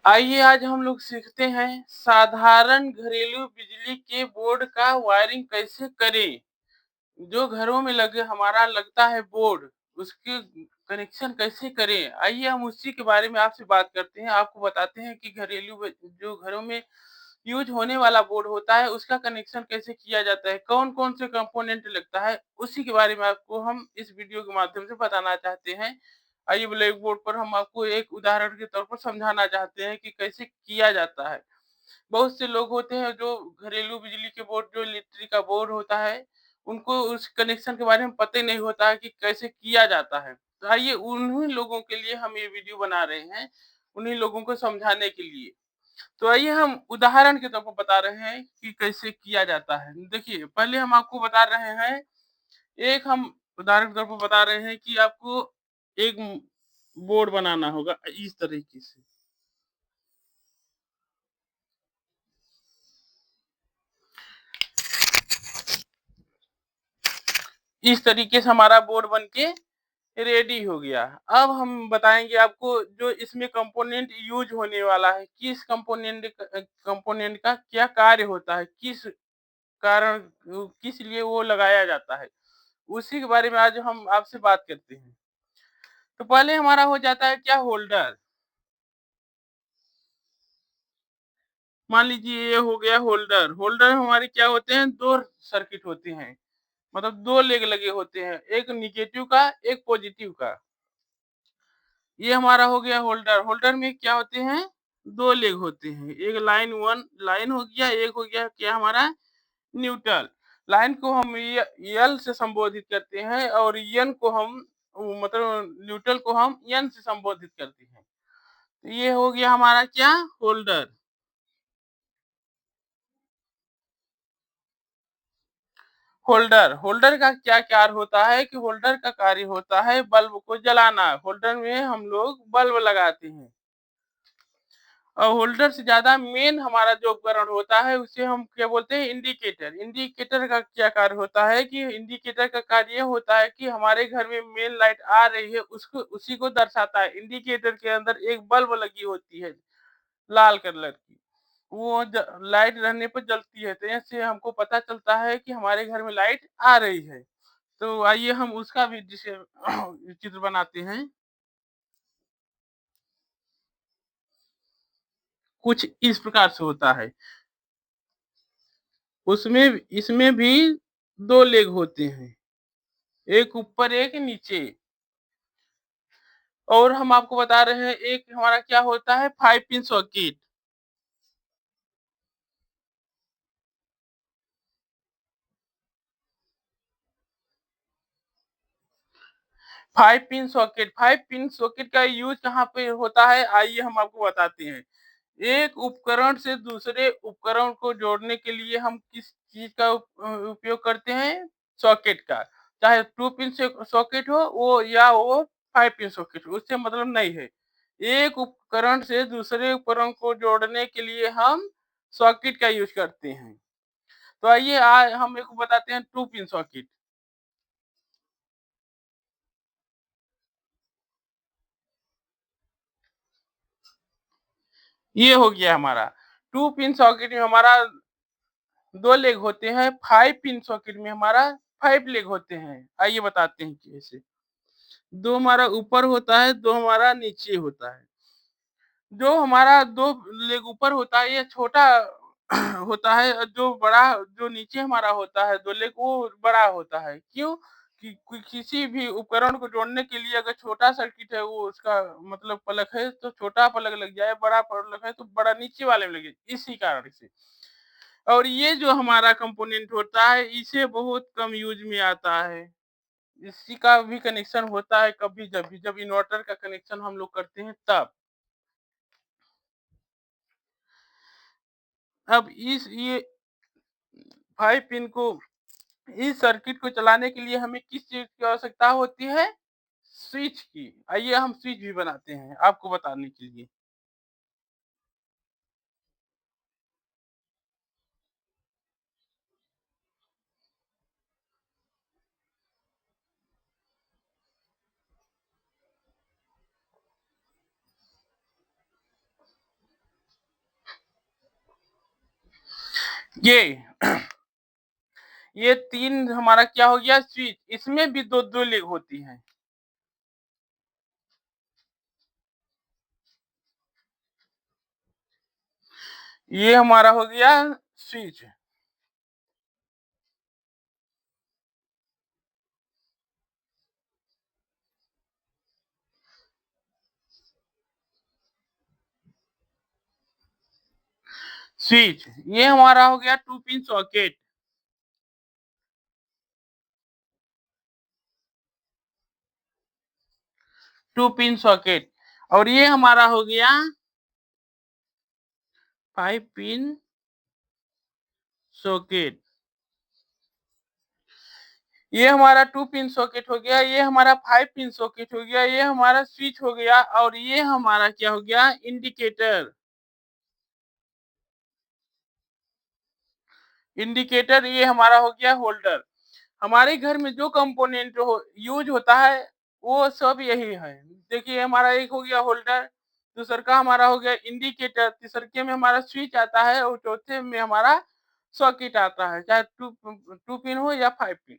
आइए आज हम लोग सीखते हैं साधारण घरेलू बिजली के बोर्ड का वायरिंग कैसे करें। जो घरों में लगे हमारा लगता है बोर्ड, उसके कनेक्शन कैसे करें। आइए हम उसी के बारे में आपसे बात करते हैं। आपको बताते हैं कि जो घरों में यूज होने वाला बोर्ड होता है उसका कनेक्शन कैसे किया जाता है, कौन-कौन से कंपोनेंट लगता है, उसी के बारे में आपको हम इस वीडियो के माध्यम से बताना चाहते हैं। आइए ब्लैक बोर्ड पर हम आपको एक उदाहरण के तौर पर समझाना चाहते हैं कि कैसे किया जाता है। बहुत से लोग होते हैं जो घरेलू बिजली के बोर्ड, जो इलेक्ट्रिक का बोर्ड होता है, उनको उस कनेक्शन के बारे में पता ही नहीं होता है कि कैसे किया जाता है। तो आइए उन्हीं लोगों के लिए हम ये वीडियो बना रहे हैं, उन्हीं लोगों को समझाने के लिए। तो आइए हम उदाहरण के तौर पर बता रहे हैं कि कैसे किया जाता है। देखिए, पहले हम आपको बता रहे हैं, एक हम उदाहरण के तौर पर बता रहे हैं कि आपको एक बोर्ड बनाना होगा इस तरीके से। इस तरीके से हमारा बोर्ड बन के रेडी हो गया। अब हम बताएँगे आपको जो इसमें कंपोनेंट यूज़ होने वाला है, किस कंपोनेंट का क्या कार्य होता है, किस कारण किस लिए वो लगाया जाता है, उसी के बारे में आज हम आपसे बात करते हैं। तो पहले हमारा हो जाता है क्या, होल्डर। मान लीजिए ये हो गया होल्डर। होल्डर हमारे क्या होते हैं, 2 सर्किट होते हैं, मतलब 2 लेग लगे होते हैं, एक नेगेटिव का, एक पॉजिटिव का। ये हमारा हो गया होल्डर। होल्डर में क्या होते हैं, 2 लेग होते हैं। एक लाइन 1 लाइन हो गया, एक हो गया क्या हमारा, न्यूट्रल। लाइन को हम य एल से संबोधित करते हैं और एन को हम मतलब न्यूट्रल को हम एन से संबोधित करते हैं। तो ये हो गया हमारा क्या, होल्डर। होल्डर, होल्डर का क्या कार्य होता है कि होल्डर का कार्य होता है बल्ब को जलाना। होल्डर में हम लोग बल्ब लगाते हैं। और होल्डर से ज़्यादा मेन हमारा जो उपकरण होता है उसे हम क्या बोलते हैं, इंडिकेटर। इंडिकेटर का क्या कार्य होता है कि इंडिकेटर का कार्य ये होता है कि हमारे घर में मेन लाइट आ रही है, उसको उसी को दर्शाता है। इंडिकेटर के अंदर एक बल्ब लगी होती है लाल कलर की, वो लाइट रहने पर जलती है, तो ऐसे हमको पता चलता है कि हमारे घर में लाइट आ रही है। तो आइए हम उसका भी जिसे चित्र बनाते हैं। कुछ इस प्रकार से होता है। उसमें इसमें भी 2 लेग होते हैं, एक ऊपर एक नीचे। और हम आपको बता रहे हैं एक हमारा क्या होता है, 5 pin socket. 5 pin socket, 5 pin socket का यूज़ कहाँ पे होता है, आइए हम आपको बताते हैं। एक उपकरण से दूसरे उपकरण को जोड़ने के लिए हम किस चीज़ का उपयोग करते हैं, सॉकेट का। चाहे 2 पिन से सॉकेट हो वो या वो 5 पिन सॉकेट हो, उससे मतलब नहीं है। एक उपकरण से दूसरे उपकरण को जोड़ने के लिए हम सॉकेट का यूज़ करते हैं। तो आइए हम एक बताते हैं 2 पिन सॉकेट। ये हो गया हमारा। 2 पिन सॉकेट में हमारा 2 लेग होते हैं, 5 पिन सॉकेट में हमारा 5 लेग होते हैं। आइए बताते हैं कैसे। 2 हमारा ऊपर होता है, 2 हमारा नीचे होता है। जो हमारा 2 लेग ऊपर होता है ये छोटा होता है, और जो नीचे हमारा होता है 2 लेग वो बड़ा होता है। क्यों? कि किसी भी उपकरण को जोड़ने के लिए अगर छोटा सर्किट है, वो उसका मतलब प्लग है तो छोटा प्लग लग जाए, बड़ा प्लग है तो बड़ा नीचे वाले में लगे, इसी कारण से। और ये जो हमारा कंपोनेंट होता है इसे बहुत कम यूज़ में आता है। इसी का भी कनेक्शन होता है कभी जब भी, जब इन्वर्टर का कनेक्शन हम लोग करते हैं तब। अब इस ये 5 पिन को, इस सर्किट को चलाने के लिए हमें किस चीज़ की आवश्यकता होती है? स्विच की। आइए हम स्विच भी बनाते हैं आपको बताने के लिए। ये ये 3 हमारा क्या हो गया स्विच, इसमें भी 2-2 लेग होती हैं। ये हमारा हो गया स्विच। स्विच, ये हमारा हो गया 2 पिन सॉकेट। 2 पिन सॉकेट और ये हमारा हो गया 5 पिन सॉकेट। ये हमारा 2 पिन सॉकेट हो गया, ये हमारा 5 पिन सॉकेट हो गया, ये हमारा स्विच हो गया और ये हमारा क्या हो गया इंडिकेटर। इंडिकेटर ये हमारा हो गया होल्डर। हमारे घर में जो कंपोनेंट यूज होता है वो सब यही है। देखिए हमारा एक हो गया होल्डर, दूसर का हमारा हो गया इंडिकेटर, तीसरके में हमारा स्विच आता है और चौथे में हमारा सॉकेट आता है, चाहे टू पिन हो या 5 पिन।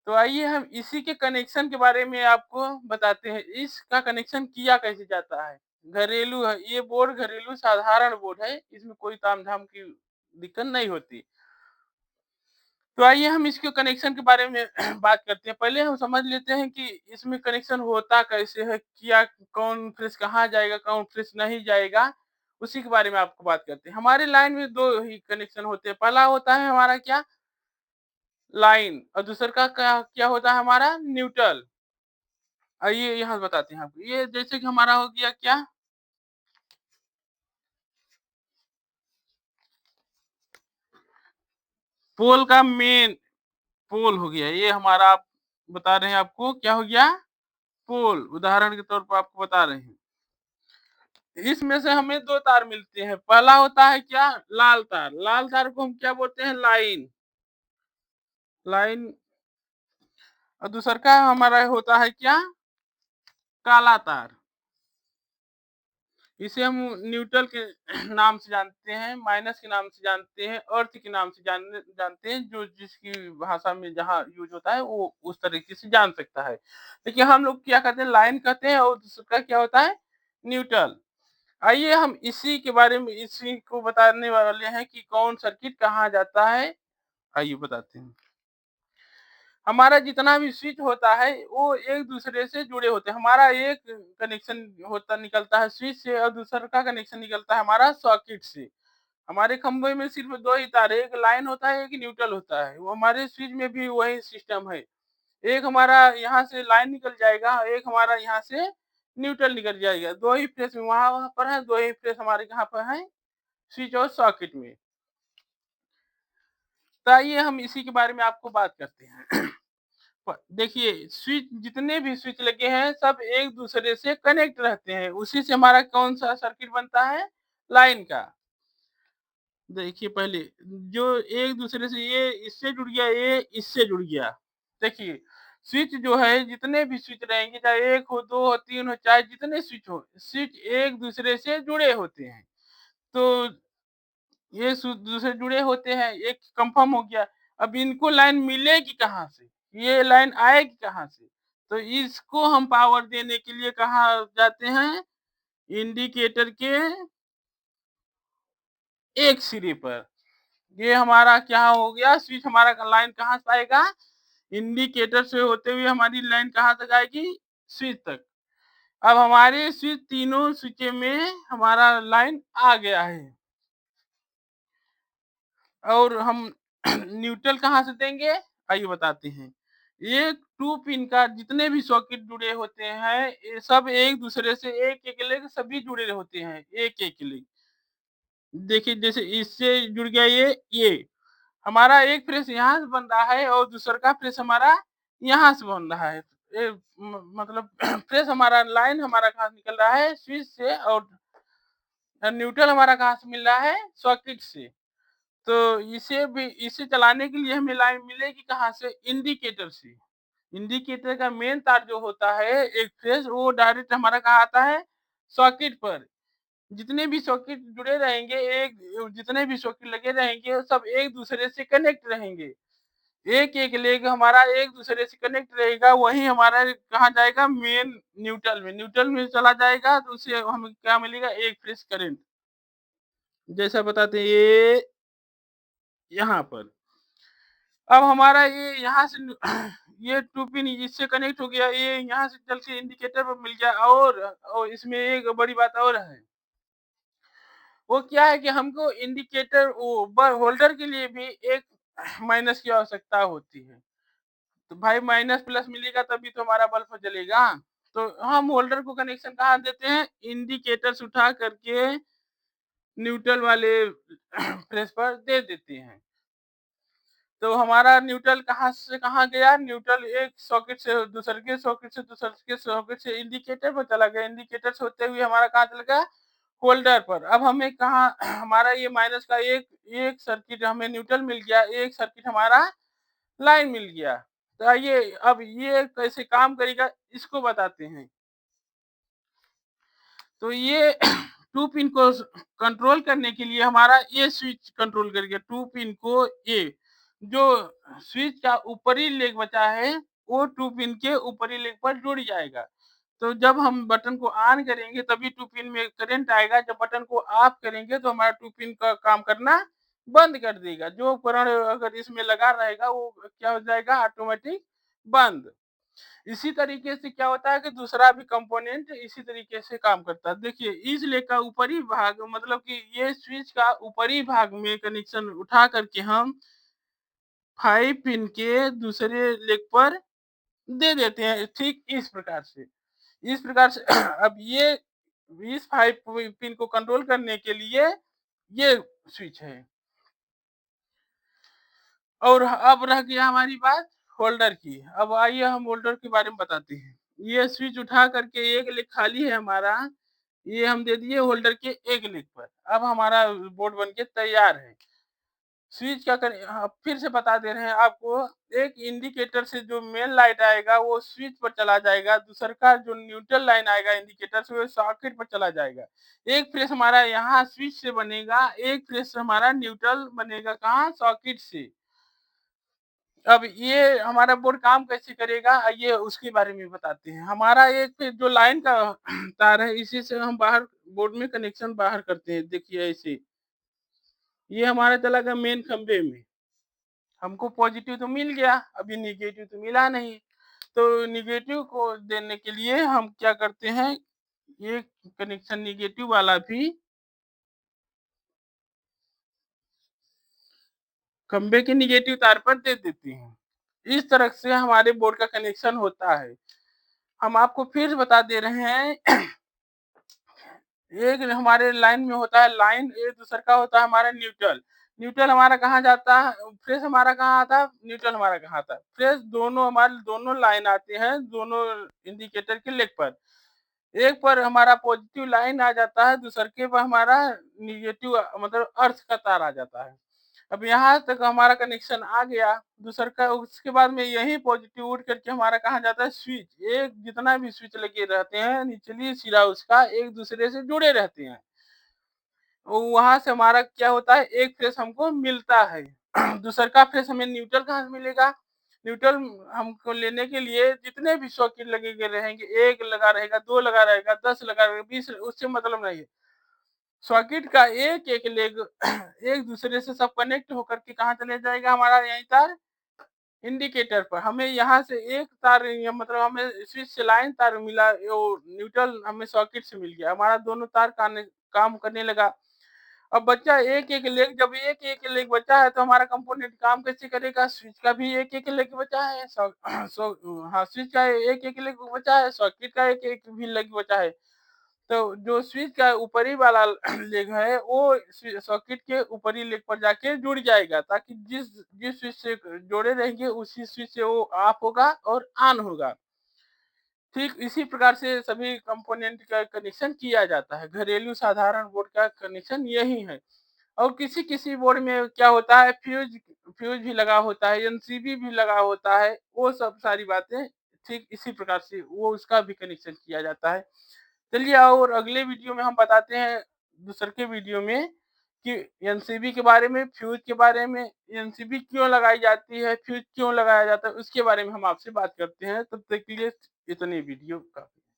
तो आइए हम इसी के कनेक्शन के बारे में आपको बताते हैं। इसका कनेक्शन किया कैसे जाता है। घरेलू है, ये बोर्ड घरेलू साधारण बोर्ड है, इसमें कोई तामझाम की दिक्कत नहीं होती। तो आइए हम इसके कनेक्शन के बारे में बात करते हैं। पहले हम समझ लेते हैं कि इसमें कनेक्शन होता कैसे है, क्या कौन फ्रेश कहाँ जाएगा, कौन फ्रेश नहीं जाएगा, उसी के बारे में आपको बात करते हैं। हमारे लाइन में 2 ही कनेक्शन होते हैं। पहला होता है हमारा क्या लाइन और दूसरे का क्या क्या होता है हमारा न्यूट्रल। आइए यहाँ बताते हैं आपको। ये जैसे कि हमारा हो गया क्या पोल का मेन पोल हो गया। ये हमारा आप बता रहे हैं आपको क्या हो गया पोल, उदाहरण के तौर पर आपको बता रहे हैं। इसमें से हमें 2 तार मिलते हैं। पहला होता है क्या लाल तार को हम क्या बोलते हैं लाइन। लाइन और दूसर का हमारा होता है क्या काला तार। इसे हम न्यूट्रल के नाम से जानते हैं, माइनस के नाम से जानते हैं, अर्थ के नाम से जानते हैं, जो जिसकी भाषा में जहाँ यूज़ होता है वो उस तरीके से जान सकता है। देखिए हम लोग क्या कहते हैं लाइन कहते हैं और दूसरा क्या होता है न्यूट्रल। आइए हम इसी के बारे में इसी को बताने वाले हैं कि कौन सर्किट कहाँ जाता है। आइए बताते हैं। हमारा जितना भी स्विच होता है वो एक दूसरे से जुड़े होते हैं। हमारा एक कनेक्शन होता निकलता है स्विच से और दूसरा का कनेक्शन निकलता है हमारा सॉकेट से। हमारे खंभे में सिर्फ 2 ही तार है, एक लाइन होता है, एक न्यूट्रल होता है। वो हमारे स्विच में भी वही सिस्टम है। एक हमारा यहाँ से लाइन निकल जाएगा, एक हमारा यहाँ से न्यूट्रल निकल जाएगा। 2 ही फेस वहाँ पर है, 2 ही फेस हमारे कहाँ पर है स्विच और सॉकेट में। तो आइए हम इसी के बारे में आपको बात करते हैं। देखिए स्विच जितने भी स्विच लगे हैं सब एक दूसरे से कनेक्ट रहते हैं, उसी से हमारा कौन सा सर्किट बनता है लाइन का। देखिए पहले जो एक दूसरे से ये इससे जुड़ गया, ये इससे जुड़ गया। देखिए स्विच जो है जितने भी स्विच रहेंगे, चाहे 1 हो 2 हो 3 हो, चाहे जितने स्विच हो, स्विच एक दूसरे से जुड़े होते हैं। तो ये दूसरे जुड़े होते हैं, एक कंफर्म हो गया। अब इनको लाइन मिलेगी कहाँ से, ये लाइन आएगी कहाँ से। तो इसको हम पावर देने के लिए कहाँ जाते हैं इंडिकेटर के एक सिरे पर। ये हमारा क्या हो गया स्विच, हमारा लाइन कहाँ से आएगा इंडिकेटर से होते हुए हमारी लाइन कहाँ तक आएगी स्विच तक। अब हमारे स्विच तीनों स्विचे में हमारा लाइन आ गया है और हम न्यूट्रल कहाँ से देंगे आइए बताते हैं। ये 2 पिन का जितने भी सॉकेट जुड़े होते हैं ये सब एक दूसरे से एक लेग सभी जुड़े होते हैं एक लेग। देखिए जैसे इससे जुड़ गया ये हमारा एक प्रेस यहाँ से बन रहा है और दूसरा का प्रेस हमारा यहाँ से बन रहा है। मतलब प्रेस हमारा लाइन हमारा कहाँ से निकल रहा है स्विच से और न्यूट्रल हमारा कहाँ से मिल रहा है सॉकेट से। तो इसे चलाने के लिए हमें लाइन मिलेगी कहाँ से इंडिकेटर से। इंडिकेटर का मेन तार जो होता है एक फेज वो डायरेक्ट हमारा कहाँ आता है सॉकेट पर। जितने भी सॉकेट जुड़े रहेंगे, एक जितने भी सॉकेट लगे रहेंगे, सब एक-दूसरे से कनेक्ट रहेंगे। एक-एक लेग हमारा एक-दूसरे से कनेक्ट रहेगा, वही हमारा कहाँ जाएगा मेन न्यूट्रल में चला जाएगा, तो उससे हमें क्या मिलेगा एक फेज़ करंट। जैसा बताते हैं ये यहाँ पर। अब हमारा ये यहाँ से ये 2 पिन इससे कनेक्ट हो गया, ये यहाँ से चल के इंडिकेटर पर मिल गया और इसमें एक बड़ी बात और है। वो क्या है कि हमको इंडिकेटर वो ब होल्डर के लिए भी एक माइनस की आवश्यकता होती है। तो भाई माइनस प्लस मिलेगा तभी तो हमारा बल्ब जलेगा। तो हम होल्डर को कनेक्शन कहाँ देते हैं? इंडिकेटर्स उठा करके न्यूट्रल वाले प्रेस पर दे देते हैं। तो हमारा न्यूट्रल कहाँ से कहाँ गया? न्यूट्रल एक सॉकेट से दूसरे के सॉकेट से इंडिकेटर पर चला गया। इंडिकेटर से होते हुए हमारा कहाँ चला गया? होल्डर पर। अब हमें कहाँ हमारा ये माइनस का एक एक सर्किट हमें न्यूट्रल मिल गया, एक सर्किट हमारा लाइन मिल गया। तो आइए अब ये कैसे काम करेगा इसको बताते हैं। तो ये 2 पिन को कंट्रोल करने के लिए हमारा ये स्विच कंट्रोल करेगा 2 पिन को ये। जो स्विच का ऊपरी लेग बचा है, वो 2 पिन के ऊपरी लेग पर जुड़ जाएगा। तो जब हम बटन को ऑन करेंगे तभी 2 पिन में करंट आएगा, जब बटन को ऑफ करेंगे तो हमारा 2 पिन का काम करना बंद कर देगा। जो उपकरण अगर इसमें लगा रहेगा वो क्या हो जाएगा ऑटोमेटिक बंद। इसी तरीके से क्या होता है कि दूसरा भी कंपोनेंट इसी तरीके से काम करता है। देखिए इस लेग का ऊपरी भाग मतलब कि ये स्विच का ऊपरी भाग में कनेक्शन उठा करके हम 5 पिन के दूसरे लेग पर दे देते हैं, ठीक इस प्रकार से। इस प्रकार से अब ये इस 5 पिन को कंट्रोल करने के लिए ये स्विच है। और अब रह गया हमारी बात होल्डर की। अब आइए हम होल्डर के बारे में बताते हैं। ये स्विच उठा करके एक लेग खाली है हमारा, ये हम दे दिए होल्डर के एक लेग पर। अब हमारा बोर्ड बन के तैयार है। स्विच क्या करें फिर से बता दे रहे हैं आपको, एक इंडिकेटर से जो मेन लाइट आएगा वो स्विच पर चला जाएगा, दूसरा जो न्यूट्रल लाइन आएगा इंडिकेटर से वो सॉकेट पर चला जाएगा। एक फेस हमारा यहाँ स्विच से बनेगा, एक फेस हमारा न्यूट्रल बनेगा कहाँ? सॉकेट से। अब ये हमारा बोर्ड काम कैसे करेगा आइए उसके बारे में बताते हैं। हमारा एक जो लाइन का तार है इसी से हम बाहर बोर्ड में कनेक्शन बाहर करते हैं। देखिए ऐसे, ये हमारा चला गया मेन खंभे में। हमको पॉजिटिव तो मिल गया, अभी नेगेटिव तो मिला नहीं। तो नेगेटिव को देने के लिए हम क्या करते हैं, ये कनेक्शन नेगेटिव वाला भी खंभे के नेगेटिव तार पर दे देते हैं। इस तरह से हमारे बोर्ड का कनेक्शन होता है। हम आपको फिर बता दे रहे हैं एक हमारे लाइन में होता है लाइन, एक दूसरे का होता है हमारा न्यूट्रल। न्यूट्रल हमारा कहाँ जाता है? फेस हमारा कहाँ आता है? न्यूट्रल हमारा कहाँ आता है? फेस दोनों हमारे दोनों लाइन आते हैं, दोनों इंडिकेटर के लेग पर। एक पर हमारा पॉजिटिव लाइन आ जाता है, दूसरे के पर हमारा नेगेटिव मतलब अर्थ का तार आ जाता है। अब यहाँ तक हमारा कनेक्शन आ गया, दूसर का उसके बाद में यही पॉजिटिव उठ करके हमारा कहाँ जाता है? स्विच। एक जितना भी स्विच लगे रहते हैं, निचली सिरा उसका एक-दूसरे से जुड़े रहते हैं। वहाँ से हमारा क्या होता है? एक फेस हमको मिलता है। दूसर का फेस हमें न्यूट्रल कहाँ से मिलेगा? न्यूट्रल हमको लेने के लिए जितने भी सॉकेट लगे हुए रहेंगे, 1 लगा रहेगा, 2 लगा रहेगा, 10 लगा रहेगा, 20 उससे मतलब नहीं है। सॉकेट का एक-एक लेग एक-दूसरे से सब कनेक्ट होकर के कहाँ चले जाएगा हमारा यही तार? इंडिकेटर पर। हमें यहाँ से एक तार या मतलब हमें स्विच से लाइन तार मिला, यो न्यूट्रल हमें सॉकेट से मिल गया। हमारा दोनों तार काम करने लगा। अब बचा एक-एक लेग, जब एक-एक लेग बचा है तो हमारा कंपोनेंट काम कैसे करेगा? स्विच का भी एक-एक लेग बचा है, हाँ, स्विच का एक-एक लेग बचा है, सॉकेट का एक-एक भी लेग बचा है। तो जो स्विच का ऊपरी वाला लेग है वो सॉकेट के ऊपरी लेग पर जाके जुड़ जाएगा, ताकि जिस जिस स्विच से जोड़े रहेंगे उसी स्विच से वो ऑफ होगा और ऑन होगा। ठीक इसी प्रकार से सभी कंपोनेंट का कनेक्शन किया जाता है। घरेलू साधारण बोर्ड का कनेक्शन यही है। और किसी-किसी बोर्ड में क्या होता है, फ्यूज़ फ्यूज़ भी लगा होता है, एमसीबी भी लगा होता है, वो सब सारी बातें ठीक इसी प्रकार से वो उसका भी कनेक्शन किया जाता है। चलिए और अगले वीडियो में हम बताते हैं दूसर के वीडियो में कि एनसीबी के बारे में, फ्यूज़ के बारे में, एनसीबी क्यों लगाई जाती है, फ्यूज़ क्यों लगाया जाता है, उसके बारे में हम आपसे बात करते हैं। तब तक के लिए इतनी वीडियो काफ़ी है।